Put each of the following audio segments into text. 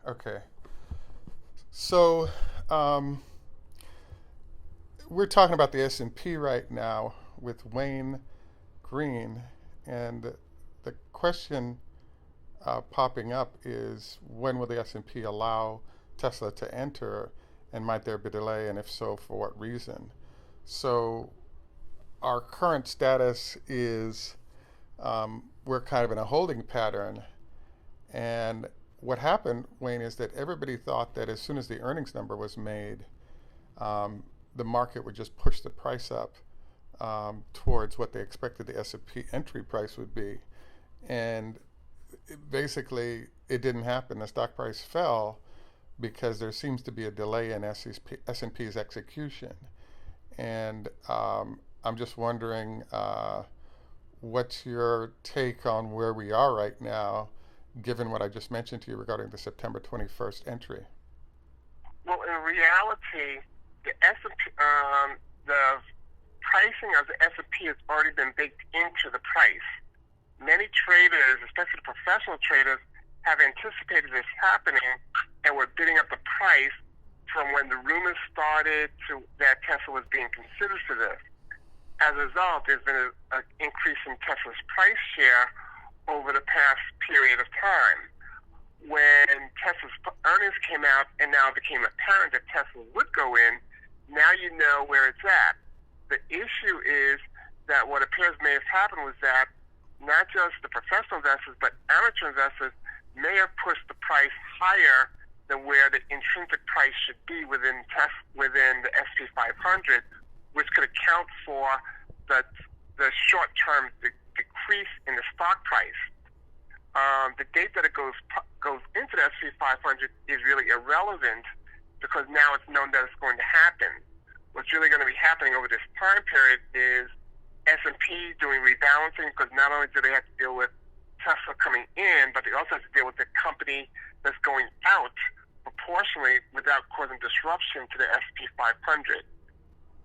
Okay. So um, we're talking about the S&P right now with Wayne Greene, and the question popping up is when will the S&P allow Tesla to enter, and might there be a delay, and if so, for what reason? So our current status is we're kind of in a holding pattern. And what happened, Wayne, is that everybody thought that as soon as the earnings number was made, um, the market would just push the price up towards what they expected the S&P entry price would be. And basically, it didn't happen. The stock price fell because there seems to be a delay in S&P's execution. And I'm just wondering, what's your take on where we are right now, given what I just mentioned to you regarding the September 21st entry? Well, in reality, the S&P, the pricing of the S&P has already been baked into the price. Many traders, especially the professional traders, have anticipated this happening and were bidding up the price from when the rumors started to that Tesla was being considered for this. As a result, there's been an increase in Tesla's price share over the past period of time. When Tesla's earnings came out and now it became apparent that Tesla would go in, now you know where it's at. The issue is that what appears may have happened was that not just the professional investors, but amateur investors may have pushed the price higher than where the intrinsic price should be within the S&P 500, which could account for the short-term decrease in the stock price. The date that it goes into the S&P 500 is really irrelevant because now it's known that it's going to happen. What's really going to be happening over this time period is S&P doing rebalancing, because not only do they have to deal with Tesla coming in, but they also have to deal with the company that's going out proportionally without causing disruption to the S&P 500.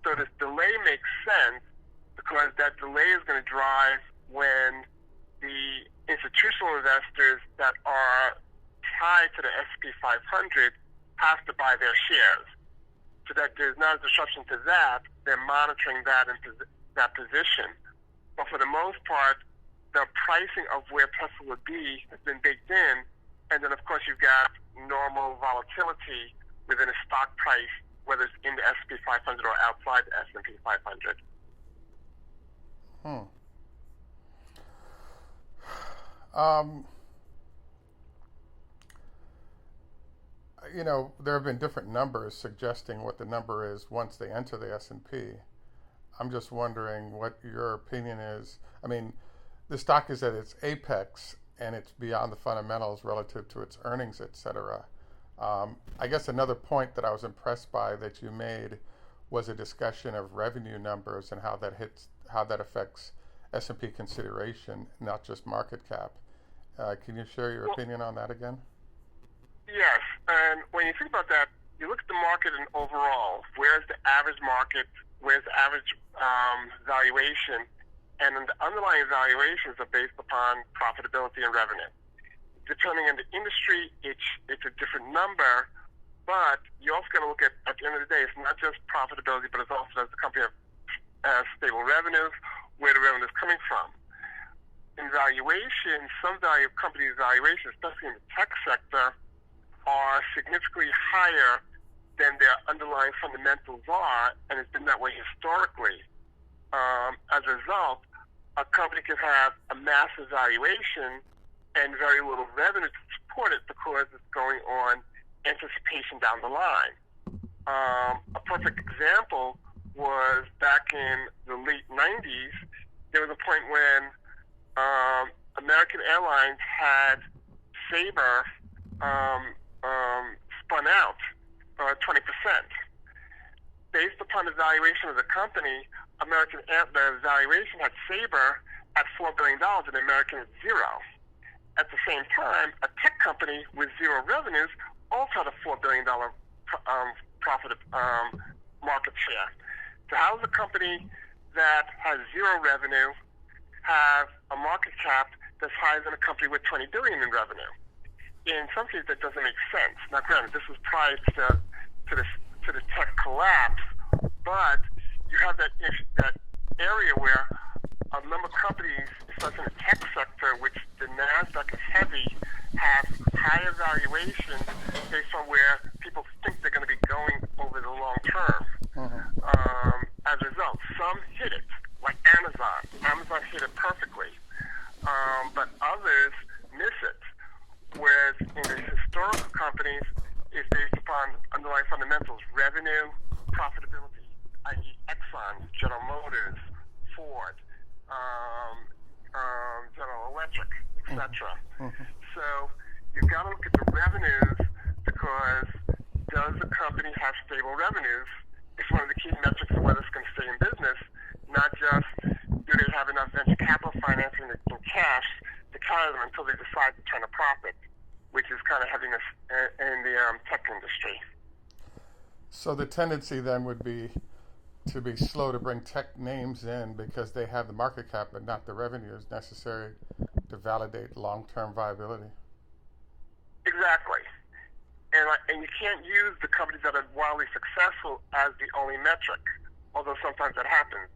So this delay makes sense because that delay is going to drive when the institutional investors that are tied to the S&P 500 have to buy their shares. So that there's not a disruption to that, they're monitoring that and that position. But for the most part, the pricing of where Tesla would be has been baked in, and then of course you've got normal volatility within a stock price, whether it's in the S&P 500 or outside the S&P 500. Hmm. Um, there have been different numbers suggesting what the number is once they enter the S&P. I'm just wondering what your opinion is. I mean, the stock is at its apex and it's beyond the fundamentals relative to its earnings, et cetera. I guess another point that I was impressed by that you made was a discussion of revenue numbers and how that affects S&P consideration, not just market cap. Can you share your opinion on that again? Yes, and when you think about that, you look at the market in overall. Where's the average market? Where's the average valuation? And then the underlying valuations are based upon profitability and revenue. Depending on the industry, it's a different number, but you also got to look at the end of the day, it's not just profitability, but it's also does the company have stable revenues, where the revenue is coming from. In valuation, some companies' valuations, especially in the tech sector, are significantly higher than their underlying fundamentals are, and it's been that way historically. As a result, a company can have a massive valuation and very little revenue to support it because it's going on anticipation down the line. A perfect example was back in the late 90s. There was a point when American Airlines had Sabre spun out 20%. Based upon the valuation of the company, the valuation had Sabre at $4 billion and American at zero. At the same time, a tech company with zero revenues also had a $4 billion profit market share. So how does a company that has zero revenue have a market cap that's higher than a company with $20 billion in revenue? in some cases that doesn't make sense. Now, granted, this was prior to the tech collapse, but you have that area where a number of companies, especially in the tech sector, which the NASDAQ is heavy, have higher valuations based on where people think they're going to be going over the long term. As a result, some hit it, like Amazon. Amazon hit it perfectly, but others miss it. Whereas in the historical companies, it's based upon underlying fundamentals: revenue, profitability, i.e., Exxon, General Motors, Ford, General Electric, etc. So you've got to look at the revenues, because does the company have stable revenues? It's one of the key metrics of whether it's going to stay in business, not just do they have enough venture capital financing and cash to carry them until they decide to turn a profit, which is kind of heaviness in the tech industry. So the tendency then would be to be slow to bring tech names in because they have the market cap but not the revenues necessary to validate long-term viability. Exactly. And you can't use the companies that are wildly successful as the only metric, although sometimes that happens.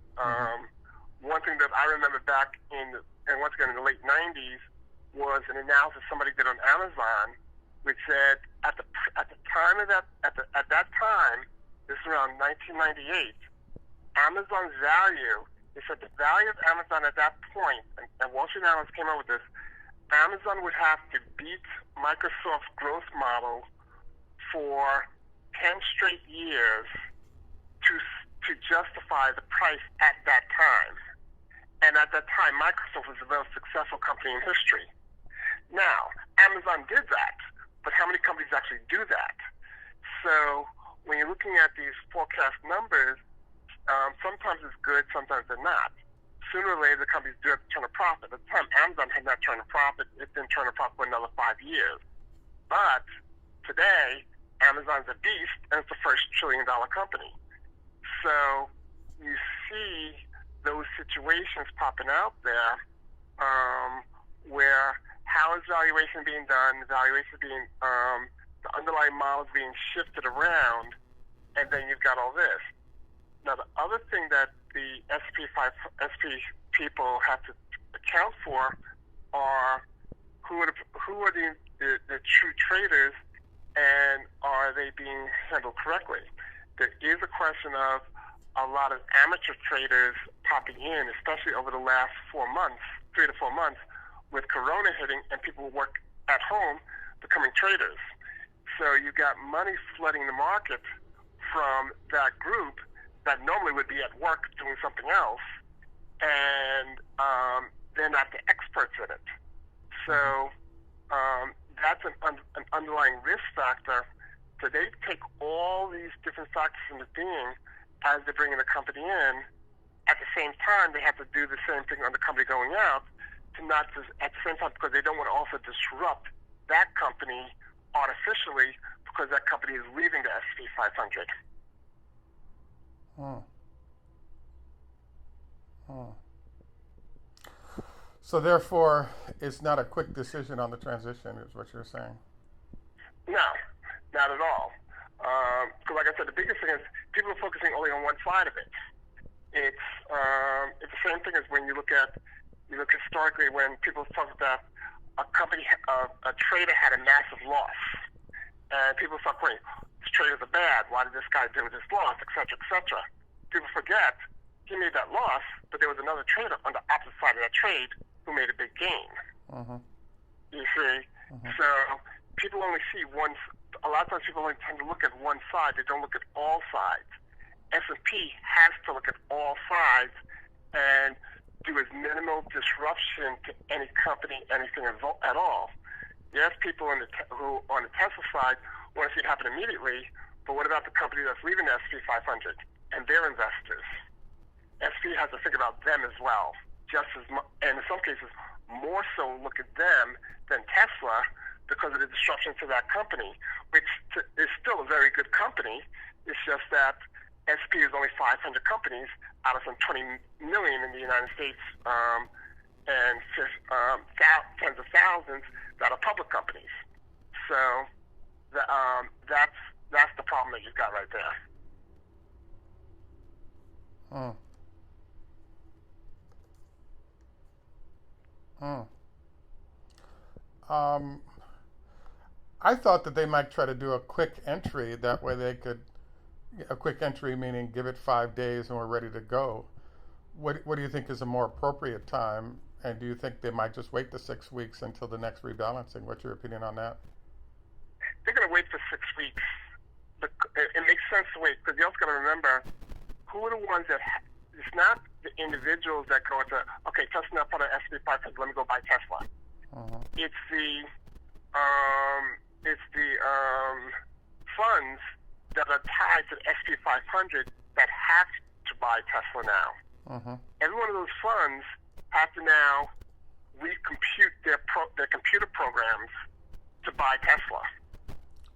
One thing that I remember back in the late 90s was an analysis somebody did on Amazon, which said at that time, this is around 1998, Amazon's value, they said the value of Amazon at that point, and Wall Street analysts came up with this, Amazon would have to beat Microsoft's growth model for 10 straight years to justify the price at that time. And at that time, Microsoft was the most successful company in history. Now, Amazon did that, but how many companies actually do that? So when you're looking at these forecast numbers, sometimes it's good, sometimes they're not. Sooner or later, the companies do have to turn a profit. At the time, Amazon had not turned a profit. It didn't turn a profit for another 5 years. But today, Amazon's a beast, and it's the first trillion-dollar company. So you see those situations popping out there where how is valuation being done, the underlying models being shifted around, and then you've got all this. Now, the other thing that the SP people have to account for are who are the true traders, and are they being handled correctly? There is a question of a lot of amateur traders popping in, especially over the last 4 months, 3 to 4 months, with Corona hitting and people who work at home becoming traders. So you got money flooding the market from that group that normally would be at work doing something else, and they're not the experts in it. So that's an underlying risk factor. So they take all these different factors into being as they're bringing the company in. At the same time, they have to do the same thing on the company going out, to not just at the same time, because they don't want to also disrupt that company artificially because that company is leaving the S&P 500. So therefore, it's not a quick decision on the transition, is what you're saying? No, not at all. Because like I said, the biggest thing is people are focusing only on one side of it. It's the same thing as when you look historically when people talk about a company, a trader had a massive loss, and people start saying, "These traders are bad. Why did this guy do this loss, etc., etc." People forget he made that loss, but there was another trader on the opposite side of that trade who made a big gain. You see, so people only see one. A lot of times, people only tend to look at one side. They don't look at all sides. S&P has to look at all sides and do as minimal disruption to any company, anything at all. Yes, people who on the Tesla side want to see it happen immediately, but what about the company that's leaving the S&P 500 and their investors? S&P has to think about them as well, just as much, and in some cases, more so look at them than Tesla because of the disruption to that company, which is still a very good company. It's just that S&P is only 500 companies out of some 20 million in the United States, and tens of thousands that are public companies. So that's the problem that you've got right there. Hmm. Hmm. I thought that they might try to do a quick entry. That way they could, a quick entry meaning give it 5 days and we're ready to go. What do you think is a more appropriate time? And do you think they might just wait the 6 weeks until the next rebalancing? What's your opinion on that? They're going to wait for 6 weeks. But it makes sense to wait because you also got to remember who are the ones that it's not the individuals that go into, okay, Tesla now put an S&P 500, let me go buy Tesla. It's the funds that are tied to the S&P 500 that have to buy Tesla now. Every one of those funds have to now recompute their computer programs to buy Tesla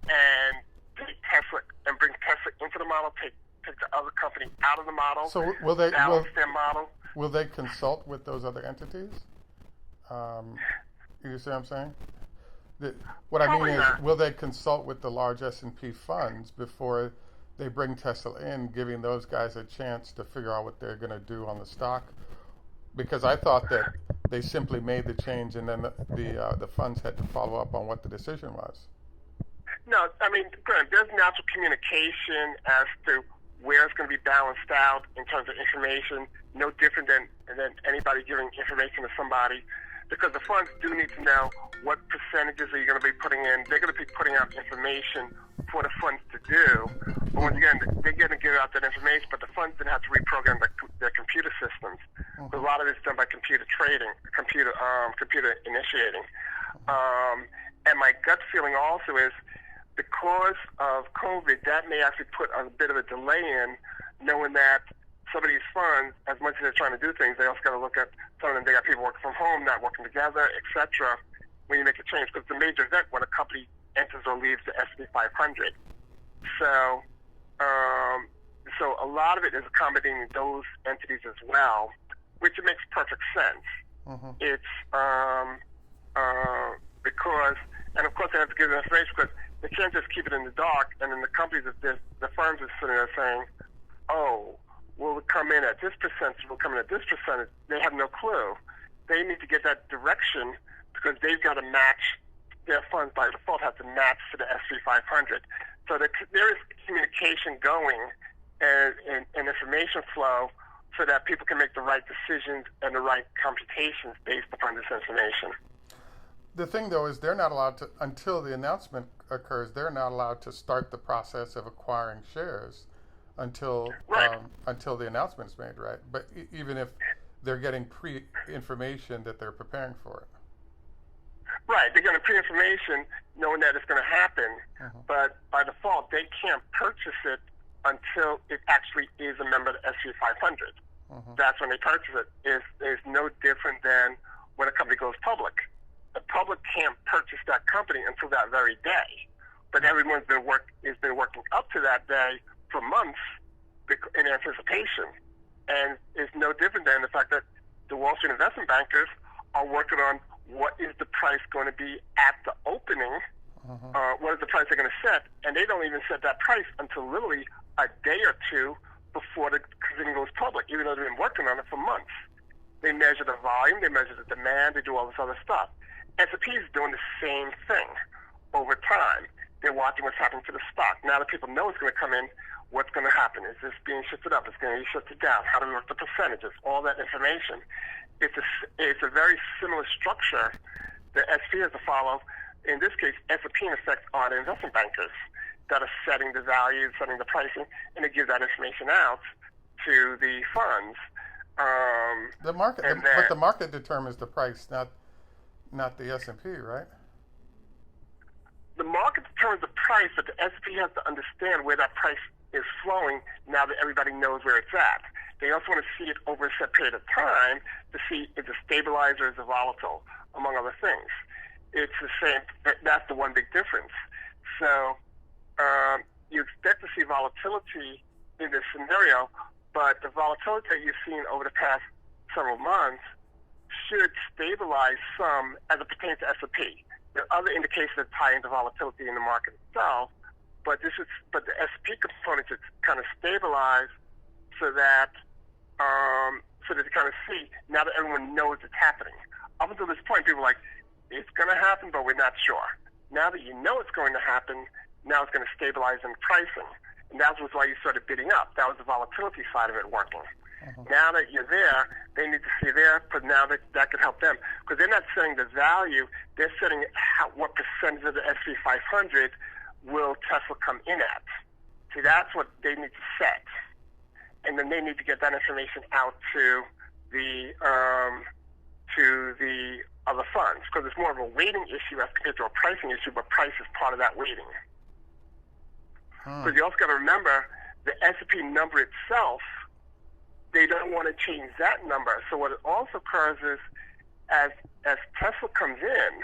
and take Tesla and bring Tesla into the model, take the other company out of the model. So will they balance their model? Will they consult with those other entities? You see what I'm saying? What I mean is, will they consult with the large S&P funds before they bring Tesla in, giving those guys a chance to figure out what they're going to do on the stock? Because I thought that they simply made the change and then the funds had to follow up on what the decision was. No, I mean, there's natural communication as to where it's going to be balanced out in terms of information, no different than anybody giving information to somebody, because the funds do need to know what percentages are you going to be putting in. They're going to be putting out information for the funds to do. But once again, they're going to give out that information, but the funds then have to reprogram their computer systems. A lot of it's done by computer trading, computer initiating. And my gut feeling also is, because of COVID, that may actually put a bit of a delay in, knowing that some of these funds, as much as they're trying to do things, they also got to look at some of them. They got people working from home, not working together, etc. When you make a change, because it's a major event when a company enters or leaves the S&P 500. So a lot of it is accommodating those entities as well, which it makes perfect sense. It's because, and of course, they have to give the information because they can't just keep it in the dark, and then the companies, the firms are sitting there saying, oh, we'll come in at this percentage, we'll come in at this percentage. They have no clue. They need to get that direction because they've got to match, their funds by default have to match to the S&P 500. So there is communication going and information flow so that people can make the right decisions and the right computations based upon this information. The thing, though, is they're not allowed to, until the announcement occurs, they're not allowed to start the process of acquiring shares until the announcement's made, right? But even if they're getting pre-information that they're preparing for it. Right, they're getting pre-information knowing that it's going to happen, but by default, they can't purchase it until it actually is a member of the S&P 500. That's when they purchase it. It's no different than when a company goes public. The public can't purchase that company until that very day, but everyone's been working up to that day for months in anticipation, and it's no different than the fact that the Wall Street investment bankers are working on what is the price going to be at the opening, what is the price they're going to set, and they don't even set that price until literally a day or two before the company goes public, even though they've been working on it for months. They measure the volume, they measure the demand, they do all this other stuff. S&P is doing the same thing over time. They're watching what's happening to the stock. Now that people know it's going to come in, what's going to happen? Is this being shifted up? Is it going to be shifted down? How do we work the percentages? All that information. It's a very similar structure that S&P has to follow. In this case, S&P in effect are the investment bankers that are setting the value, setting the pricing, and they give that information out to the funds. But the market determines the price, not the S&P, right? The market determines the price, but the S&P has to understand where that price is flowing now that everybody knows where it's at. They also want to see it over a set period of time to see if it's a stabilizer or is it volatile, among other things. It's the same. That's the one big difference. So you expect to see volatility in this scenario, but the volatility that you've seen over the past several months should stabilize some as it pertains to S&P. There are other indications that tie into volatility in the market itself, but the S&P components is kind of stabilized so that they kind of see now that everyone knows it's happening. Up until this point, people are like, it's going to happen, but we're not sure. Now that you know it's going to happen, now it's going to stabilize in pricing. And that was why you started bidding up. That was the volatility side of it working. Now that you're there, they need to see there, but now that could help them. Because they're not setting the value, they're setting what percentage of the S&P 500 will Tesla come in at. See, that's what they need to set. And then they need to get that information out to the other funds, because it's more of a weighting issue as compared to a pricing issue, but price is part of that weighting. Because you also got to remember the S&P number itself, they don't want to change that number. So what it also occurs is as Tesla comes in,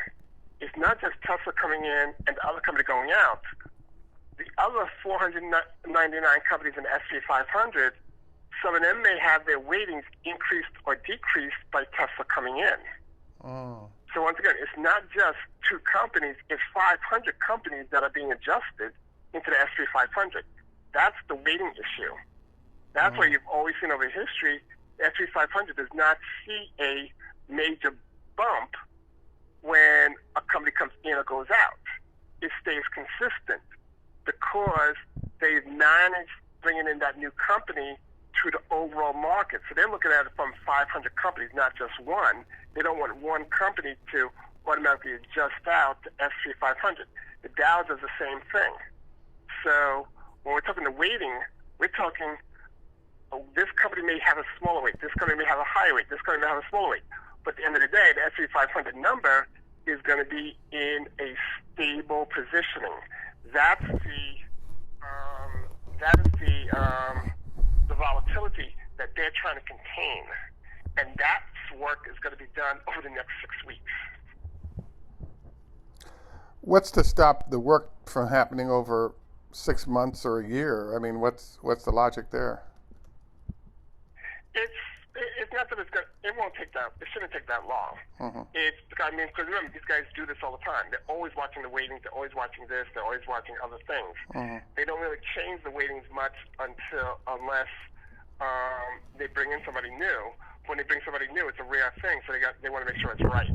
it's not just Tesla coming in and the other company going out. The other 499 companies in the S&P 500, some of them may have their weightings increased or decreased by Tesla coming in. So once again, it's not just two companies, it's 500 companies that are being adjusted into the S&P 500. That's the weighting issue. That's why you've always seen over history, the S&P 500 does not see a major bump when a company comes in or goes out. It stays consistent because they've managed bringing in that new company to the overall market. So they're looking at it from 500 companies, not just one. They don't want one company to automatically adjust out to S&P 500. The Dow does the same thing. So when we're talking the weighting, we're talking this company may have a smaller weight, this company may have a higher weight, this company may have a smaller weight. But at the end of the day, the S&P 500 number is going to be in a stable positioning. That's the volatility that they're trying to contain. And that work is going to be done over the next 6 weeks. What's to stop the work from happening over 6 months or a year? I mean, what's the logic there? It's not that it won't take that, it shouldn't take that long. Because remember, these guys do this all the time. They're always watching the weightings, they're always watching this, they're always watching other things. They don't really change the weightings much unless they bring in somebody new. When they bring somebody new, it's a rare thing, so they want to make sure it's right.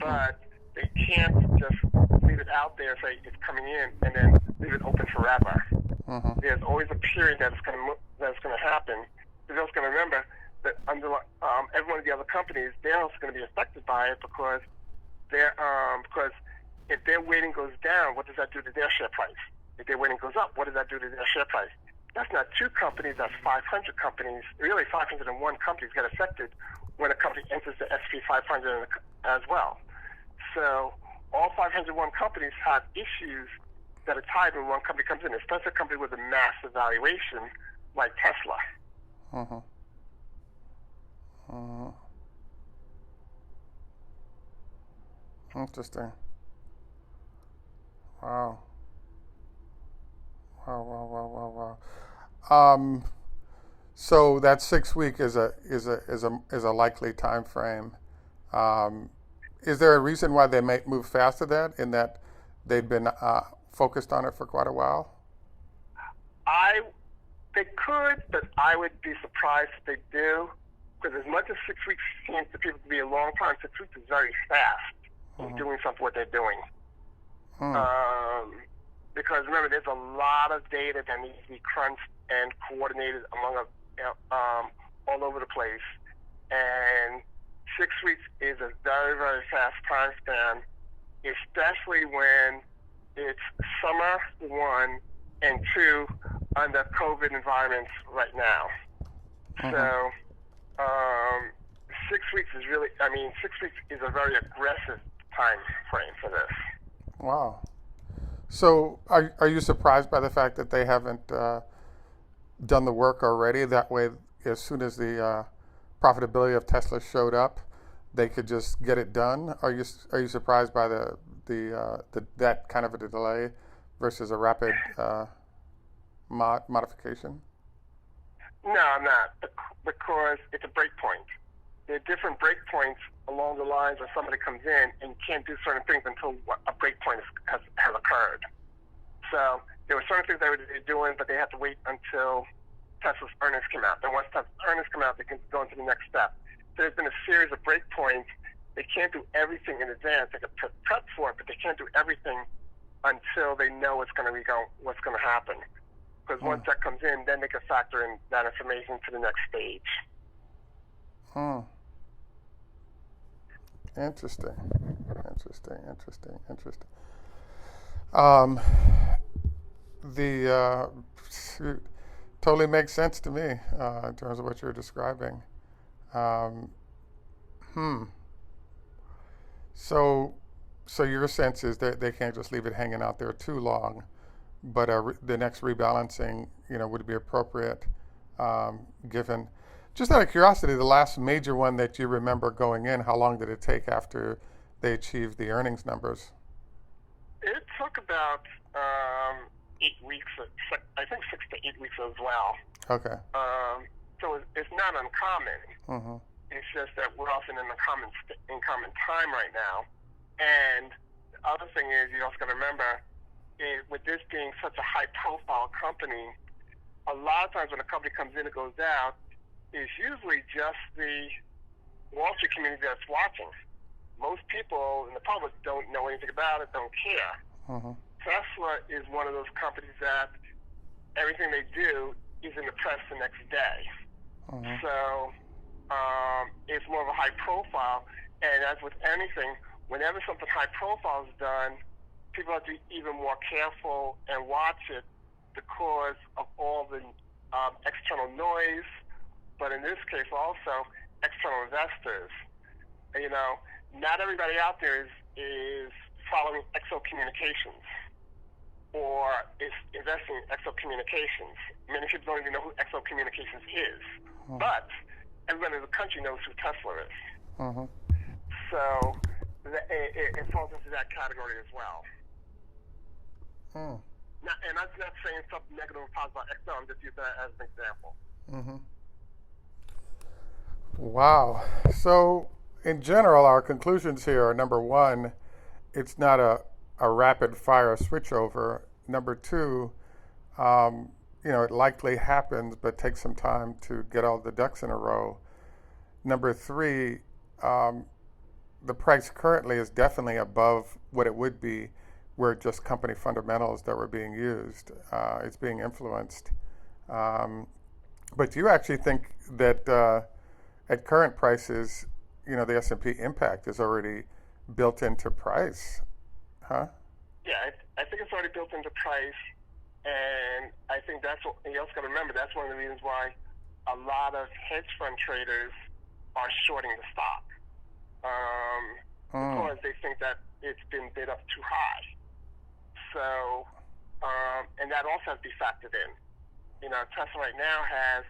But they can't just leave it out there and say it's coming in and then leave it open forever. There's always a period that's going to happen. You're also going to remember that every one of the other companies, they're also going to be affected by it because if their weighting goes down, what does that do to their share price? If their weighting goes up, what does that do to their share price? That's not two companies, that's 500 companies. Really, 501 companies get affected when a company enters the S&P 500 as well. So all 501 companies have issues that are tied when one company comes in, especially a company with a massive valuation like Tesla. Interesting. Wow. So that 6 week is a likely time frame. Is there a reason why they might move fast to that? In that they've been focused on it for quite a while. They could, but I would be surprised if they do. Because as much as 6 weeks seems to people to be a long time, 6 weeks is very fast in doing something what they're doing. Because remember, there's a lot of data that needs to be crunched and coordinated among all over the place. And 6 weeks is a very, very fast time span, especially when it's summer, 1, and 2, under COVID environments right now. So 6 weeks is 6 weeks is a very aggressive time frame for this. Wow. So are you surprised by the fact that they haven't done the work already? That way, as soon as the profitability of Tesla showed up, they could just get it done? Are you surprised by that kind of a delay versus a rapid modification? No, I'm not, because it's a break point. There are different break points along the lines where somebody comes in and you can't do certain things until a break point has occurred. So there were certain things they were doing, but they had to wait until Tesla's earnings came out. Then once Tesla's earnings come out, they can go into the next step. So there's been a series of break points. They can't do everything in advance. They can prep for it, but they can't do everything until they know what's going to happen. Because once that comes in, then they can factor in that information to the next stage. Interesting. Totally makes sense to me in terms of what you're describing. So your sense is that they can't just leave it hanging out there too long, but the next rebalancing, would be appropriate, given. Just out of curiosity, the last major one that you remember going in, how long did it take after they achieved the earnings numbers? It took about 8 weeks, I think 6 to 8 weeks as well. Okay. So it's not uncommon. It's just that we're often in common time right now. And the other thing is, you also got to remember, with this being such a high-profile company, a lot of times when a company comes in and goes out, it's usually just the Wall Street community that's watching. Most people in the public don't know anything about it, don't care. Tesla is one of those companies that everything they do is in the press the next day. So it's more of a high profile. And as with anything, whenever something high profile is done, people have to be even more careful and watch it because of all the external noise, but in this case also external investors. Not everybody out there is following Exo Communications or is investing in Exo Communications. Many people don't even know who Exo Communications is, but everybody in the country knows who Tesla is. So it falls into that category as well. And I'm not saying something negative or positive about Exo. I'm just using that as an example. Wow. So, in general, our conclusions here are, number one, it's not a rapid fire switchover. Number two, it likely happens, but takes some time to get all the ducks in a row. Number three, the price currently is definitely above what it would be were just company fundamentals that were being used. It's being influenced. But you actually think that at current prices, the S&P impact is already built into price, huh? Yeah, I think it's already built into price, and I think that's what you also got to remember. That's one of the reasons why a lot of hedge fund traders are shorting the stock because they think that it's been bid up too high. So, and that also has to be factored in. Tesla right now has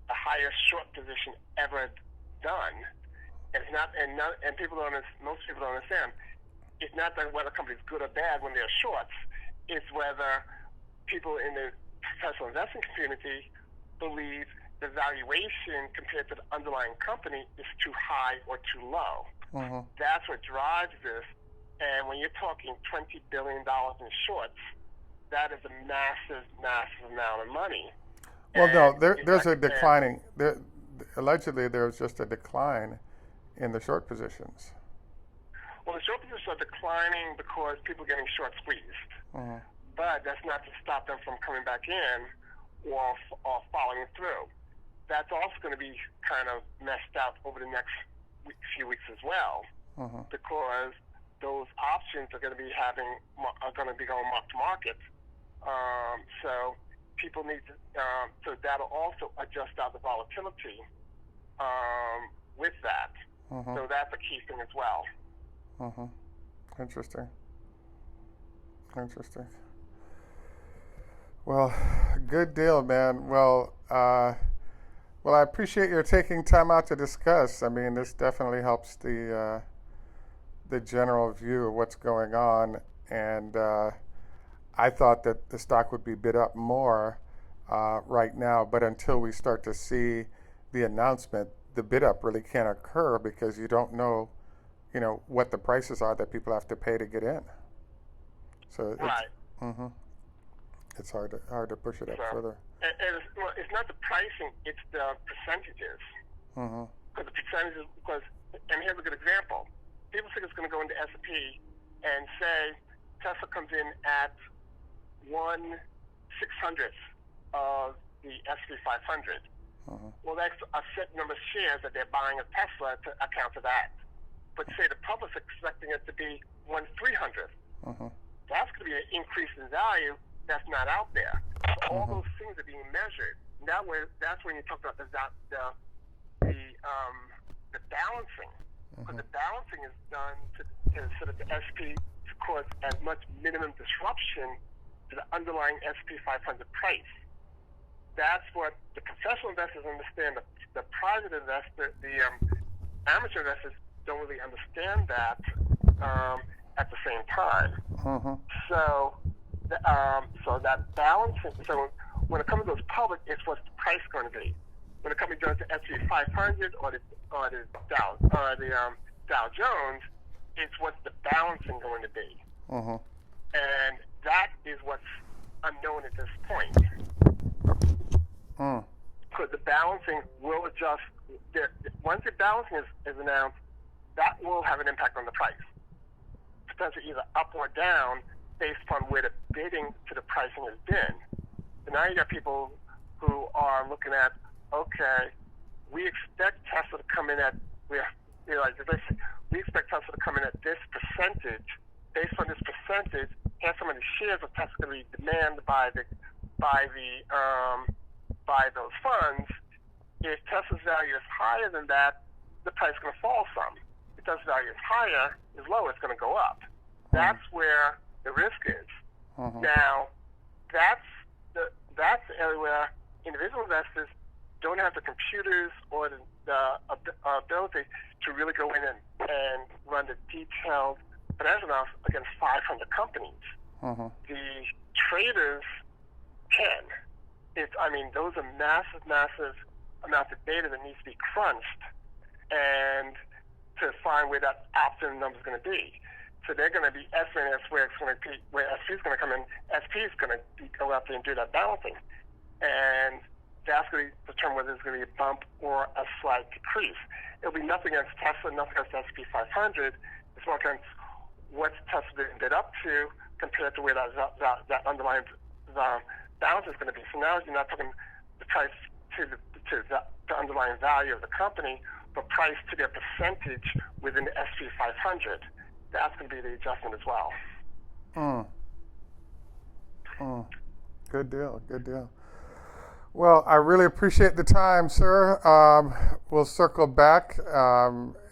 the highest short position ever done. And it's not, and most people don't understand. It's not that whether a company's good or bad when they're shorts. It's whether people in the Tesla investing community believe the valuation compared to the underlying company is too high or too low. That's what drives this. And when you're talking $20 billion in shorts, that is a massive, massive amount of money. Well, no, there's a declining. Allegedly, there's just a decline in the short positions. Well, the short positions are declining because people are getting short squeezed. But that's not to stop them from coming back in or following through. That's also going to be kind of messed up over the next few weeks as well, because those options are going to be going mark to market. So people need to, so that'll also adjust out the volatility with that. So that's a key thing as well. Interesting. Well, good deal, man. Well, I appreciate your taking time out to discuss. I mean, this definitely helps the general view of what's going on, and I thought that the stock would be bid up more right now, but until we start to see the announcement, the bid up really can't occur because you don't know what the prices are that people have to pay to get in. So Right. It's hard to push it up further. And it's not the pricing; it's the percentages. Because the percentages, and here's a good example. People think it's going to go into S&P and say Tesla comes in at 1/600th of the S&P 500. Well, that's a set number of shares that they're buying of Tesla to account for that. But say the public's expecting it to be 1/300th. That's going to be an increase in value that's not out there. So all those things are being measured. That's when you talk about the balancing. Because the balancing is done so that the S&P cause as much minimum disruption to the underlying S&P 500 price. That's what the professional investors understand. The private investor, the amateur investors don't really understand that at the same time. So that balancing. So when a company goes public, it's what's the price going to be. When a company joins the S&P 500 or the Dow Jones, it's what's the balancing going to be. And that is what's unknown at this point. Because the balancing will adjust. Once the balancing is announced, that will have an impact on the price. Potentially either up or down based upon where the bidding to the pricing has been. So now you got people who are looking at, okay, we expect Tesla to come in at, we expect Tesla to come in at this percentage. Based on this percentage, here's how many shares of Tesla going to be demanded by those funds. If Tesla's value is higher than that, the price is going to fall some. If Tesla's value is higher, is lower, it's going to go up. That's where the risk is. Now, that's the area where individual investors don't have the computers or the ability to really go in and run the detailed financial analysis against 500 companies. The traders can. Those are massive amounts of data that needs to be crunched and to find where that optimum number is going to be. So they're going to be estimating where it's going to be, where SP is going to come in. SP is going to go out there and do that balancing. And that's going to determine whether there's going to be a bump or a slight decrease. It'll be nothing against Tesla, nothing against SP 500. It's more against what's Tesla bid up to compared to where that underlying balance is going to be. So now you're not talking the price to the underlying value of the company, but price to their percentage within the SP 500. That's going to be the adjustment as well. Good deal. Well, I really appreciate the time, sir. We'll circle back,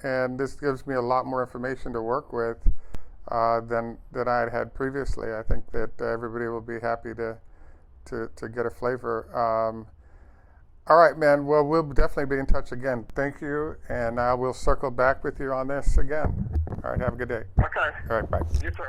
and this gives me a lot more information to work with than I had previously. I think that everybody will be happy to get a flavor. All right, man. Well, we'll definitely be in touch again. Thank you, and I will circle back with you on this again. All right, have a good day. Okay. All right, bye. You too.